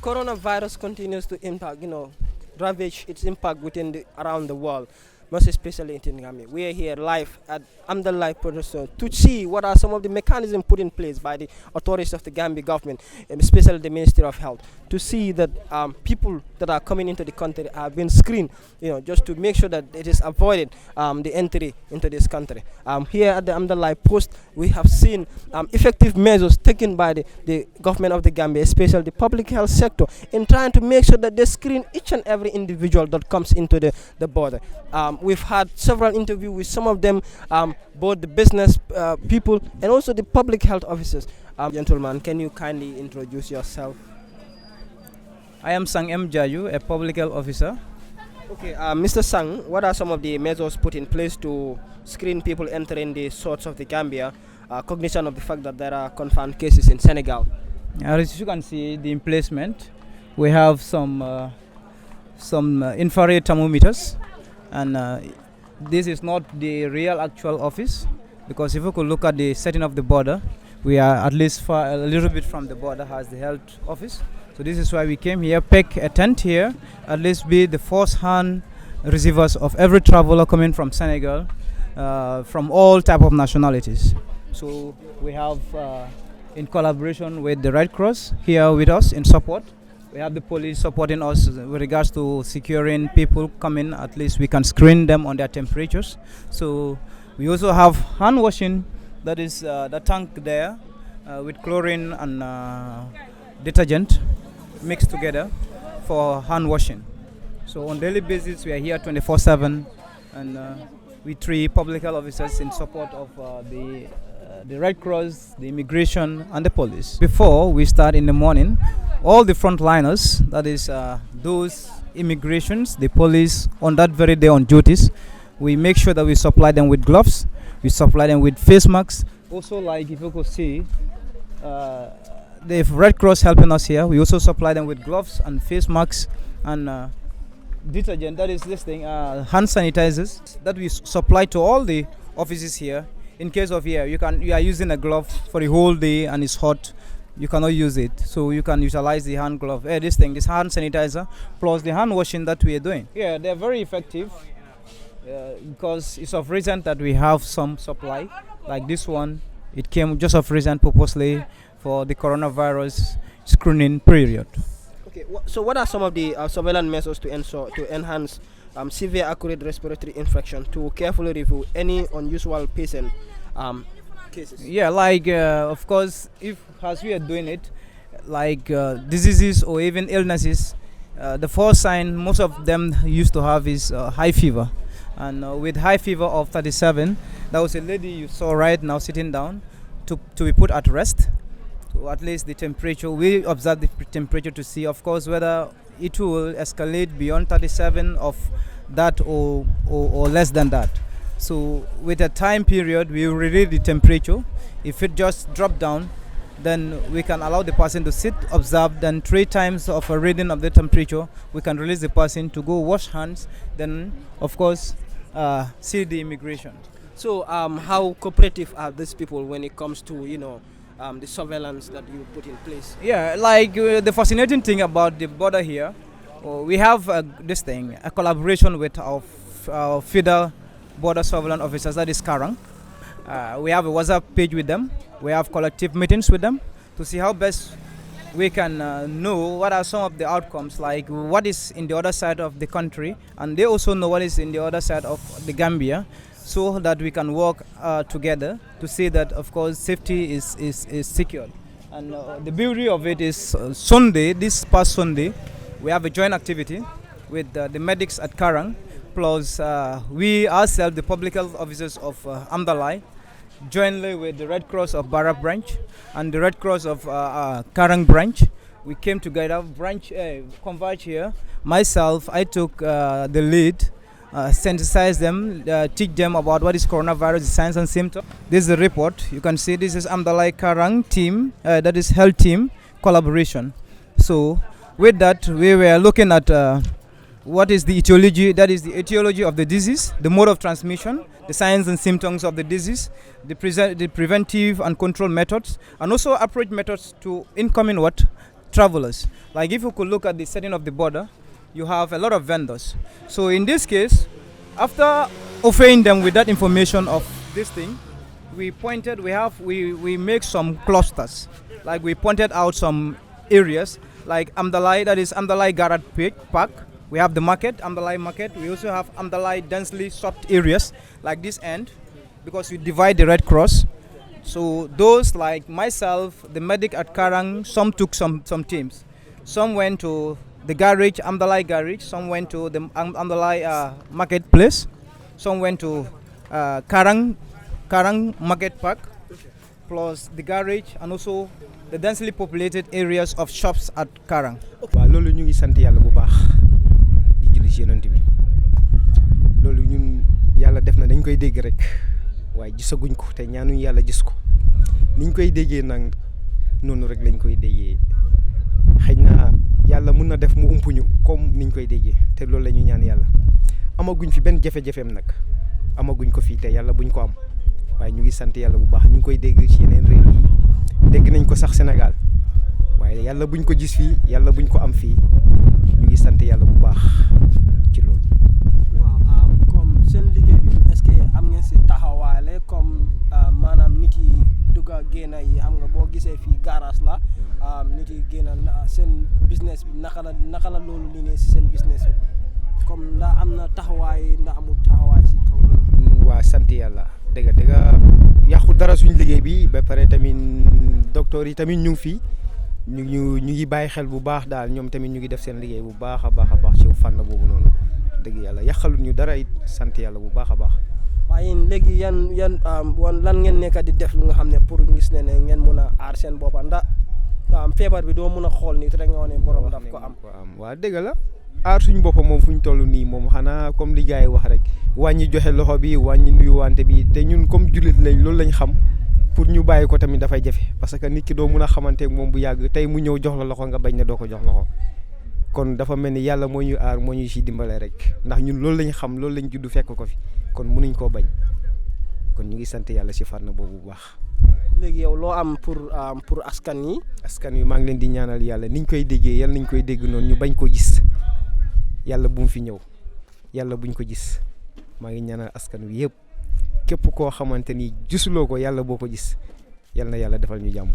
coronavirus continues to impact, ravage its impact around the world, most especially in Gambia. We are here live at Amdalie producer to see what are some of the mechanisms put in place by the authorities of the Gambia government, and especially the Ministry of Health, to see that people that are coming into the country are being screened, just to make sure that it is avoided the entry into this country. Here at the Amdalie post, we have seen effective measures taken by the government of the Gambia, especially the public health sector, in trying to make sure that they screen each and every individual that comes into the border. We've had several interviews with some of them, both the business people and also the public health officers. Gentlemen, can you kindly introduce yourself? I am Sang M. Jaju, a public health officer. Okay, Mr. Sang, what are some of the measures put in place to screen people entering the sorts of the Gambia, cognizant of the fact that there are confirmed cases in Senegal? As you can see, the emplacement, we have some infrared thermometers, and this is not the real actual office, because if you could look at the setting of the border, we are at least a little bit from the border has the health office. So this is why we came here, pick a tent here, at least be the first-hand receivers of every traveler coming from Senegal, from all type of nationalities. So we have, in collaboration with the Red Cross here with us in support. We have the police supporting us with regards to securing people coming. At least we can screen them on their temperatures. So we also have hand washing. That is the tank there with chlorine and detergent mixed together for hand washing. So on daily basis, we are here 24/7, and we three public health officers in support of the Red Cross, the immigration, and the police. Before we start in the morning, all the frontliners, that is those immigrations, the police, on that very day on duties, we make sure that we supply them with gloves, we supply them with face masks. Also, like if you could see, the Red Cross helping us here, we also supply them with gloves and face masks and detergent, that is this thing, hand sanitizers, that we supply to all the offices here. In case of here, you are using a glove for the whole day and it's hot, you cannot use it, so you can utilize the hand glove. This hand sanitizer plus the hand washing that we are doing. Yeah, they're very effective because it's of recent that we have some supply like this one. It came just of recent purposely for the coronavirus screening period. Okay, so what are some of the surveillance measures to enhance severe acute respiratory infection, to carefully review any unusual patient cases? Yeah, like of course, if as we are doing it, like diseases or even illnesses, the first sign most of them used to have is high fever, and with high fever of 37, there was a lady you saw right now sitting down to be put at rest. So at least the temperature, we observe the temperature to see, of course, whether it will escalate beyond 37 of that or less than that. So with a time period, we will read the temperature. If it just drop down, then we can allow the person to sit, observe, then 3 times of a reading of the temperature, we can release the person to go wash hands, then of course see the immigration. So how cooperative are these people when it comes to the surveillance that you put in place? Yeah, like the fascinating thing about the border here, we have this thing, a collaboration with our federal border surveillance officers, that is Karang. We have a WhatsApp page with them. We have collective meetings with them to see how best we can know what are some of the outcomes, like what is in the other side of the country, and they also know what is in the other side of the Gambia, so that we can work together to see that, of course, safety is secured. And the beauty of it is this past Sunday, we have a joint activity with the medics at Karang, plus we ourselves, the public health officers of Amdalie, jointly with the Red Cross of Barak branch and the Red Cross of Karang branch. We came together, converge here. Myself, I took the lead, sensitize them, teach them about what is coronavirus, the signs and symptoms. This is the report. You can see this is Amdalie Karang team, that is health team collaboration. So with that, we were looking at what is the etiology, that is the etiology of the disease, the mode of transmission, the signs and symptoms of the disease, the preventive and control methods, and also approach methods to incoming travelers. Like if you could look at the setting of the border, you have a lot of vendors. So in this case, after offering them with that information of this thing, we make some clusters. Like we pointed out some areas like Amdalie, that is Amdalie Garage Park. We have the market, Amdalie Market. We also have Amdalie densely shopped areas like this end, because we divide the Red Cross. So those like myself, the medic at Karang, some took some teams. Some went to the garage, Amdalie Garage. Some went to the Amdalie Marketplace. Some went to Karang Market Park, plus the garage and also the densely populated areas of shops at Karang. waaw loolu ñu ngi sant yàlla bu baax di julli ci yonent bi loolu ñun yàlla def na dañ koy dégg rek waaye gisaguñ ko te ñaanuñ yàlla gis ko niñ koy déggee nag noonu rek lañ koy déggee xëy na yàlla mun na def mu umpuñu comme niñ koy déggee te loolu la ñu ñaan yàlla amaguñ fi benn jafe-jafeem nag amaguñ ko fii te yàlla buñ ko am waaye ñu ngi sant yàlla bu baax ñu ngi koy dégg ci yeneen réew yi dégg nañ ko sax Sénégal waaye yàlla buñ ko gis fii yàlla buñ ko am fii ñu ngi sant yàlla bu baax ci loolu. waaw comme seen liggéey bi est-ce que am ngeen si taxawaale comme maanaam nit yi dugg a génn yi xam nga boo gisee fii garage la nit yi génn seen business bi naka la loolu li ne si seen business bi comme ndax am na taxawaay ndax amul taxawaay si kaw loolu. waa sant yàlla dëgg yàqu dara suñ liggéey bi ba pare tamit docteur yi tamit ñu ngi fii ñu ngi bàyyi xel bu baax daal ñoom tamit ñu ngi def seen liggéey bu baax a baax ci fànn boobu noonu dëgg yàlla yàqalut ñu dara it sant yàlla bu baax a baax. waaye léegi yan lan ngeen nekk di def lu nga xam ne pour gis ne ngeen mun a aar seen boppa ndax feebar bi doo mun a xool nit rek nga ne borom daf ko am. waa dëgg la aar suñ boppam moom fu ñu toll nii moom xanaa comme li gars yi wax rek wàññi joxe loxo bi wàññi nuyuwante bi te ñun comme jullit lañ loolu lañ xam pour ñu bàyyi ko tamit dafay jafe parce que nit ki doo mun a xamanteeg moom bu yàgg tey mu ñëw jox la loxo nga bañ ne doo ko jox loxo kon dafa mel ni yàlla moo ñuy aar moo ñuy si dimbale rek ndax ñun loolu lañ xam loolu lañ judd fekk ko fi kon mënuñ koo bañ kon ñu ngi sant yàlla si fànn boobu bu baax. léegi yow loo am pour askan yi. askan wi maa ngi leen di ñaanal yàlla niñ koy déggee yàlla nañ koy dégg noonu ñu bañ ko gis yàlla bu mu fi ñëw yàlla buñ ko gis maa ngi ñaanal askan wi yëpp képp koo xamante ni gisuloo ko yàlla boo ko gis yàlla na yàlla defal ñu jàmm.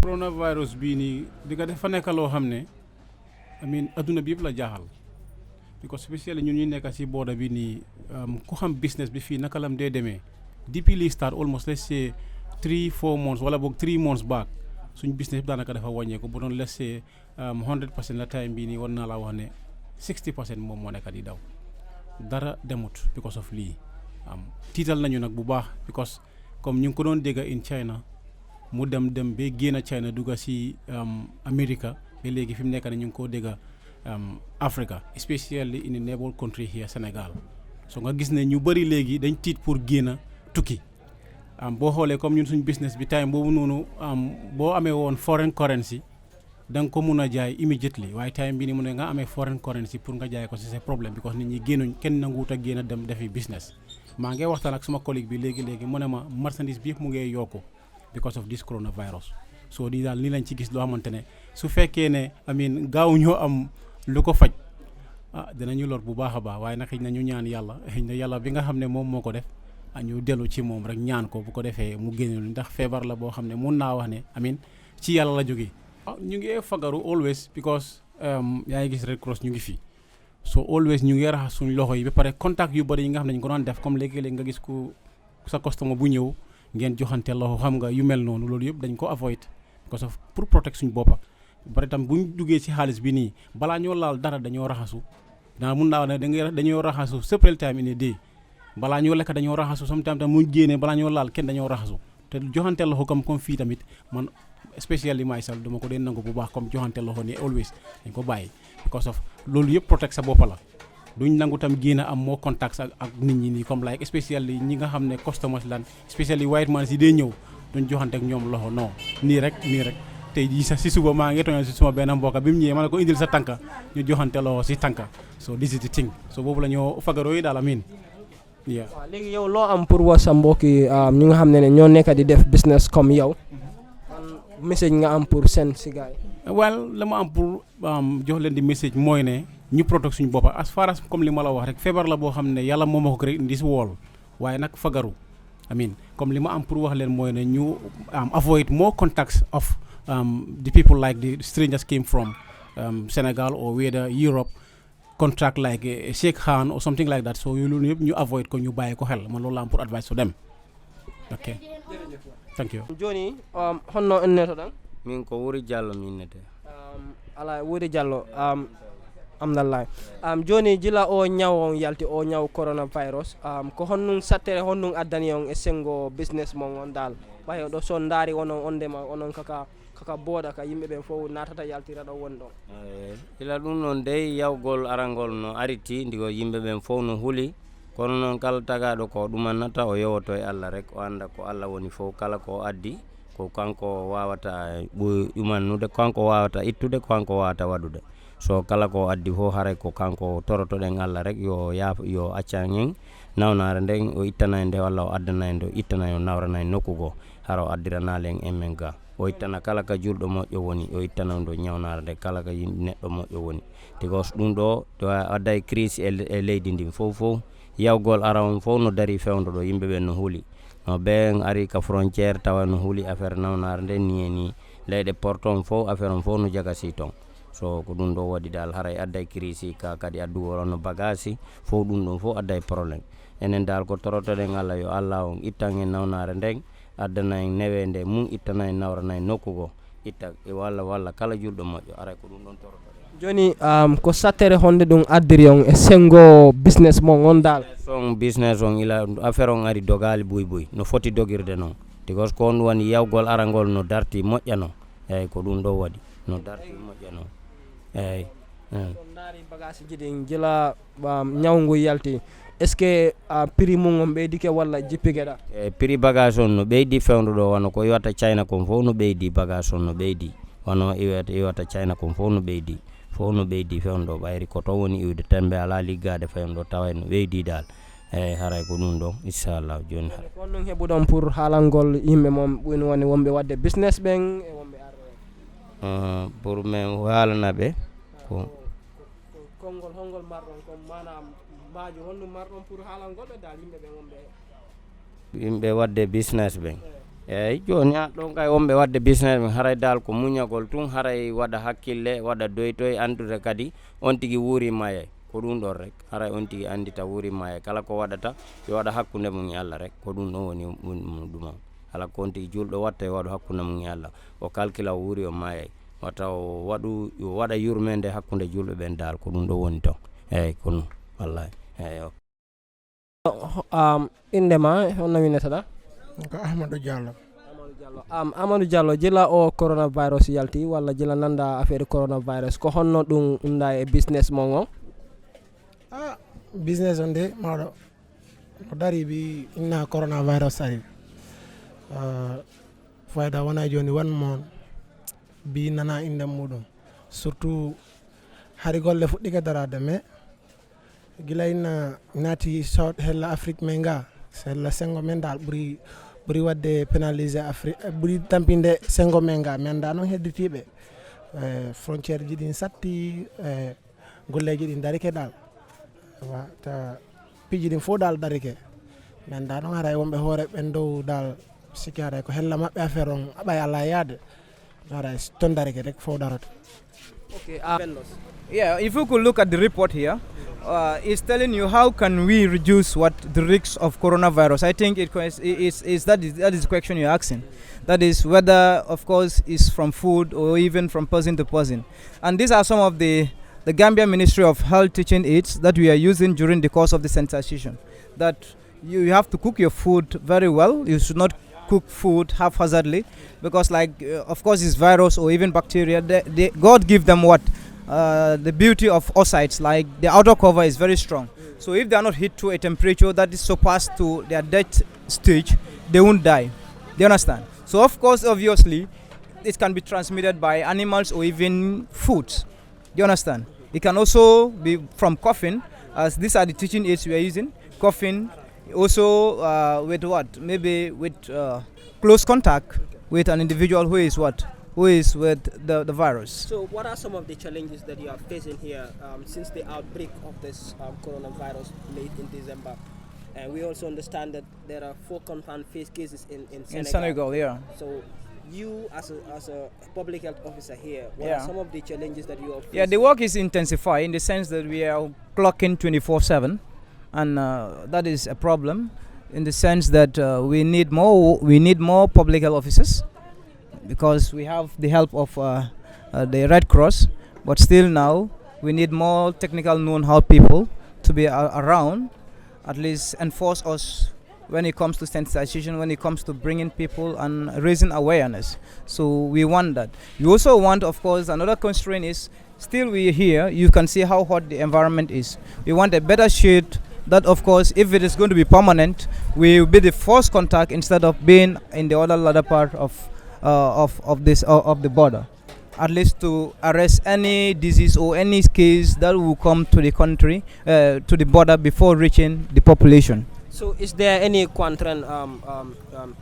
coronavirus bii nii di nga dafa nekk loo xam ne adduna bi yëpp la jaaxal because spécially ñun ñu nekk si border bi nii ku xam business bi fii naka lam dee demee depuis li start almost let's say 3-4 months wala boog 3 months back suñ business bi daanaka dafa wàññeeku bu doon let's say 100% la time bii nii war naa la wax ne 60% moom moo nekk di daw dara demut because of lii tiital nañu nag bu baax because comme ñu ngi ko doon dégg in China mu dem ba génn China dugga si America ba léegi fi mu nekk ne ñu ngi koo dégg Africa especially in the neighbor country here Sénégal so nga gis ne ñu bëri léegi dañ tiit pour génn tukki boo xoolee comme ñun suñ business bi time boobu noonu boo amee woon foreign currency da nga ko mun a jaay immediately waaye time bi ni mu ne nga amee foreign currency pour nga jaay ko si c'est problème because nit ñi génnuñ kenn nanguwut a génn dem defi business maa ngi waxtaan ak suma collègue bi léegi mu ne ma marchandise bi yëpp mu ngi yokku because of this coronavirus so di daal ni lañ ci gis loo xamante ne su fekkee ne gaaw ñoo am lu ko faj dinañu lor bu baax a baax waaye nag xëy na ñu ñaan yàlla xëy na yàlla bi nga xam ne moom moo ko def ñu dellu ci moom rek ñaan ko bu ko defee mu génne ndax feebar la boo xam ne mun naa wax ne ci yàlla la jógee. ñu ngi fagaru always because yaa ngi gis Red Cross ñu ngi fii so always ñu ngi raxas suñu loxo yi ba pare contact yu bëri yi nga xam ne ñu ko doon def comme léegi-léegi nga gis ku sa customer bu ñëw ngeen joxante loxo xam nga yu mel noonu loolu yëpp dañ ko avoid because of pour protect suñu boppa ba pare tam bu ñu duggee ci xaalis bi nii balaa ñoo laal dara dañoo raxasu mun naa wax ne dañoo raxasu several time in a day balaa ñoo lekk dañoo raxasu sometimes tam mu génnee balaa ñoo laal kenn dañoo raxasu te joxante loxo comme fii tamit man especially myself dama ko dee nangu bu baax comme joxante loxo ni always dañ ko bàyyi because of loolu yëpp protect sa boppa la duñ nangu tam génn am moo contacts ak nit ñi nii comme like especially ñi nga xam ne customers lan especially white man si dee ñëw duñ joxante ak ñoom loxo non nii rek tey jii sax si suba maa ngi tooñal si suma benn mbokk bi mu ñëwee ma ne ko indil sa tànka ñu joxante loxo si tànka so this is the thing so boobu la ñoo fagaroo yi daal waaw léegi yow loo am pour wax sa mbokk yi ñi nga xam ne ñoo nekk di def business comme yow message nga am pour seen si gars yi. well la ma am pour jox leen di message mooy ne ñu protect suñu boppa as far as comme li ma la wax rek feebar la boo xam ne yàlla moo ma ko créé indi si wool waaye nag fagaru comme li ma am pour wax leen mooy ne ñu avoid more contacts of the people like the strangers came from Senegal or whether Europe contract like a shake hand or something like that so loolu yëpp ñu avoid ko ñu bàyyi ko xel man loolu la am pour advice to them. Okay. Thank you. Joni honno enneto dan min ko wuri Diallo min nete ala wuri Diallo Amdalie joni jila o nyaw yalti o nyaw coronavirus ko honnun sattere honnun addani on e sengo business mon on dal bayo do so ndari onon ondema onon kaka boda ka yimbe ben fo natata yaltira do wondo ila dum non dey yawgol arangol no ariti ndigo yimbe ben fo no huli kono non kala tagado ko dumannata o yowoto e Allah rek o anda ko Allah woni fo kala ko addi ko kanko wawata yumannude kanko wawata ittude kanko wawata wadude so kala ko addi fo hare ko kanko toroto den Allah rek yo acca ngen nawnare den o ittana nde walla o addana ndo ittana yo nawrana nokkugo haro addirana len emenga o ittana kala ka juldo moƴƴo woni o ittana ndo nyawnare de kala ka neddo moƴƴo woni tigos dum do to adday crise e leydi ndin fofo yawgol arawon fo no dari fewndo do yimbe ben no huli no ben ari ka frontière tawa no huli affaire nawnare de ni leyde porton fo affaire on fo no jagasi ton so ko dum do wadi dal haray adday crise ka kadi addu no bagasi fo dum don fo adday problème enen dal ko toroto de ngalla yo Allah on ittan en nawnare den addana en newende mum ittana en nawrana en nokkugo itta e walla kala juldo moƴƴo aray ko dum don toroto joni ko sattere honde dum addiri on e sengo business mon on dal son business on ila affaire on ari dogali buy no foti dogirde non tigos ko on woni yawgol arangol no darti moƴƴano eyyi ko dum do wadi no darti moƴƴano eyyi ndari bagage jidin jila nyawngu yalti est ce que prix mum on beydike walla jippigeda prix bagage on no beydi fewndo do wono ko iwata China ko fo no beydi bagage on no beydi wono iwata China ko fo no beydi fewndo bayri ko to woni iwde tembe ala liggade fewndo tawa no beydi dal haray ko dum do inshallah joni ko non hebudon pour halangol yimbe mom buni woni wombe wadde business ben e wombe arre pour men halana be ko kongol hongol mardon ko manam baaji honno mardon pour halangol be dal yimbe wadde business ben eyyi joni don kay wombe wadde business ben haray dal ko munyagol tun haray wada hakkille wada doytoy andude kadi on tigi wuri maye ko dum do rek haray on tigi andita wuri maye kala ko wadata yo wada hakkunde mum e Allah rek ko dum do woni dum hala ko on tigi juldo watta wadu hakkunde mum e Allah o calcula wuri o maye wata o wada yurmende hakkunde julbe ben dal ko dum do woni to eyyi kono wallahi eyyi indema honno winetada ko Ahmadou Diallo Amadou Diallo jila o coronavirus yalti walla jila nanda affaire coronavirus ko honno dum unda e business mon business on de mawɗo ko dari bi inna coronavirus ari fayda wona joni wan mon bi nana inde muɗum surtout hari golle fuɗɗike darade mais gila inna naati south hella Afrique men ga hella sengo men dal ɓuri wadde pénalisé Afrique ɓuri tampinde sengo men ga men da noon hedditiɓe frontiére ji ɗin satti golleji ɗin darike dal ta piji ɗin fof dal darike men da noon haray wonɓe hoore ɓen dow dal sikki haray ko hella mabɓe affaire on aɓay ala yaade haray ton darike rek fof darata. Okay, yeah, if you could look at the report here, it's telling you how can we reduce the risks of coronavirus. I think that is the question you're asking. That is whether, of course, it's from food or even from person to person. And these are some of the Gambia Ministry of Health teaching aids that we are using during the course of the sensitization. That you have to cook your food very well. You should not cook food haphazardly because, of course, it's virus or even bacteria. God give them the beauty of oocytes, like the outer cover is very strong. So if they are not hit to a temperature that is surpassed to their death stage, they won't die. Do you understand? So of course, obviously, it can be transmitted by animals or even foods. Do you understand? It can also be from coughing, as these are the teaching aids we are using. Coughing, also with what? Maybe with close contact with an individual who is what? Who is with the virus. So, what are some of the challenges that you are facing here since the outbreak of this coronavirus late in December? And we also understand that there are 4 confirmed cases in Senegal. In Senegal, yeah. So, you as a public health officer here, what Yeah. are some of the challenges that you are facing? Yeah, the work is intensified in the sense that we are clocking 24/7, and that is a problem in the sense that we need more public health officers because we have the help of the Red Cross, but still now we need more technical know-how people to be around, at least enforce us when it comes to sensitization, when it comes to bringing people and raising awareness. So we want that. We also want, of course, another constraint is still we're here. You can see how hot the environment is. We want a better shade that, of course, if it is going to be permanent, we will be the first contact instead of being in the other part of the border, at least to arrest any disease or any case that will come to the country, to the border before reaching the population. So, is there any quarantine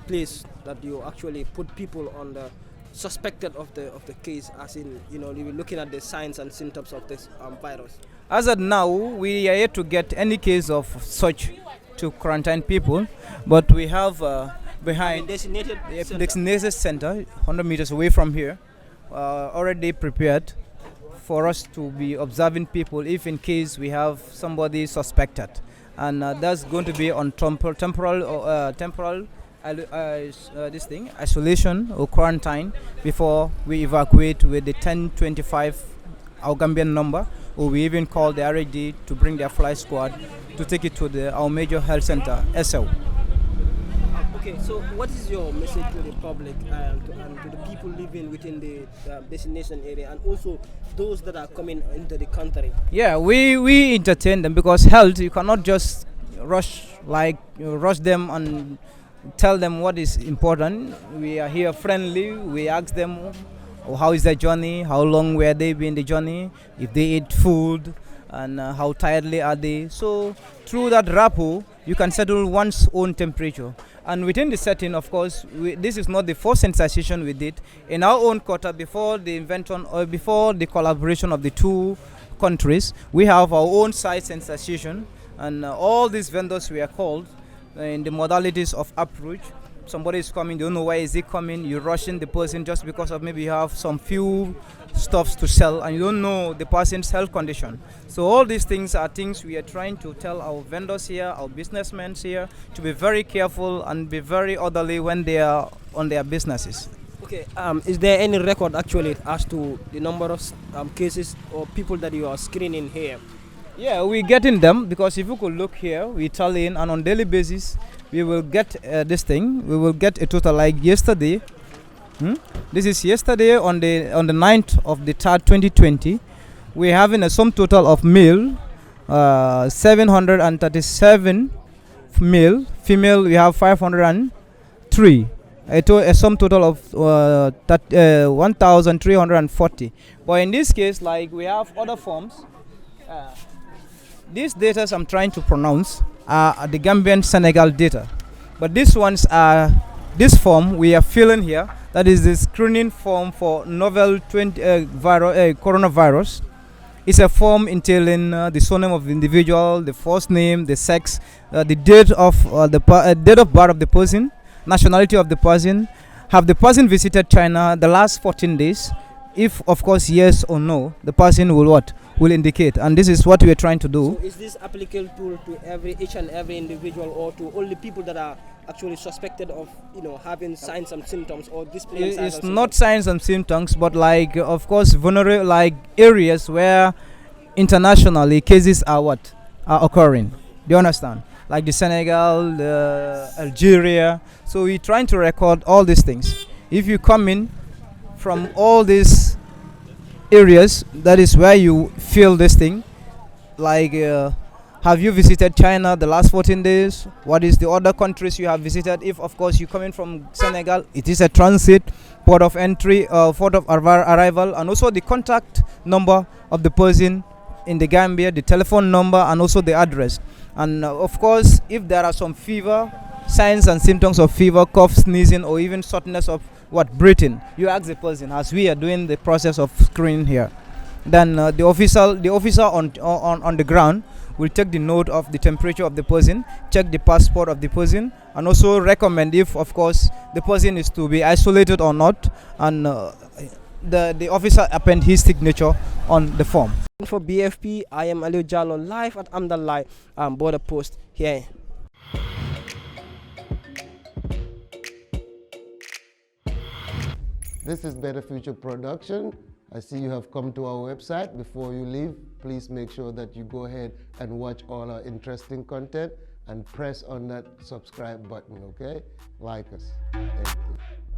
place that you actually put people on the suspected of the case, as in you were looking at the signs and symptoms of this virus? As of now, we are yet to get any case of such to quarantine people, but we have behind Designated center. designated center 100 meters away from here, already prepared for us to be observing people if in case we have somebody suspected, and that's going to be on temporal this thing isolation or quarantine before we evacuate with the 1025 our Gambian number, or we even call the RAD to bring their flight squad to take it to our major health center, SL. Okay, so what is your message to the public and to the people living within the destination area, and also those that are coming into the country? Yeah, we entertain them because health, you cannot just rush them and tell them what is important. We are here friendly. We ask them how is their journey, how long were they be in the journey, if they eat food, and how tiredly are they. So through that rapport, you can settle one's own temperature. And within the setting, of course, this is not the first sensitization we did. In our own quarter, before the invention or before the collaboration of the 2 countries, we have our own site sensitization, and all these vendors we are called in the modalities of approach. Somebody is coming, you don't know why is he coming, you're rushing the person just because of maybe you have some few stuffs to sell and you don't know the person's health condition. So all these things are things we are trying to tell our vendors here, our businessmen here, to be very careful and be very orderly when they are on their businesses. Okay, is there any record actually as to the number of cases or people that you are screening here? Yeah, we're getting them because if you could look here, we tally in, and on daily basis we will get this thing. We will get a total like yesterday. This is yesterday on the 9th of the 3rd 2020. We're having a sum total of male 737 male, female we have 503. A sum total of 1,340. But in this case, like we have other forms. These data I'm trying to pronounce are the Gambian Senegal data, but these ones are this form we are filling here. That is the screening form for novel coronavirus. It's a form entailing the surname of the individual, the first name, the sex, the date of date of birth of the person, nationality of the person, have the person visited China the last 14 days. If of course yes or no, the person will indicate, and this is what we are trying to do. So is this applicable to each and every individual, or to only people that are actually suspected of having signs and symptoms or displaying signs? It's not signs and symptoms, but like of course vulnerable like areas where internationally cases are occurring. Do you understand? Like the Senegal, the Algeria. So we're trying to record all these things. If you come in from all these areas, that is where you feel this thing. Like, have you visited China the last 14 days? What is the other countries you have visited? If, of course, you're coming from Senegal, it is a transit, port of entry, port of arrival, and also the contact number of the person in the Gambia, the telephone number, and also the address. And, of course, if there are some fever signs and symptoms of fever, cough, sneezing, or even shortness of breathing, you ask the person, as we are doing the process of screening here. Then the officer on the ground will take the note of the temperature of the person, check the passport of the person, and also recommend if, of course, the person is to be isolated or not, and the officer append his signature on the form. For BFP, I am Amdalie Jallow, live at Amdalie border post here. This is Better Future Production. I see you have come to our website. Before you leave, please make sure that you go ahead and watch all our interesting content and press on that subscribe button, okay? Like us. Thank you.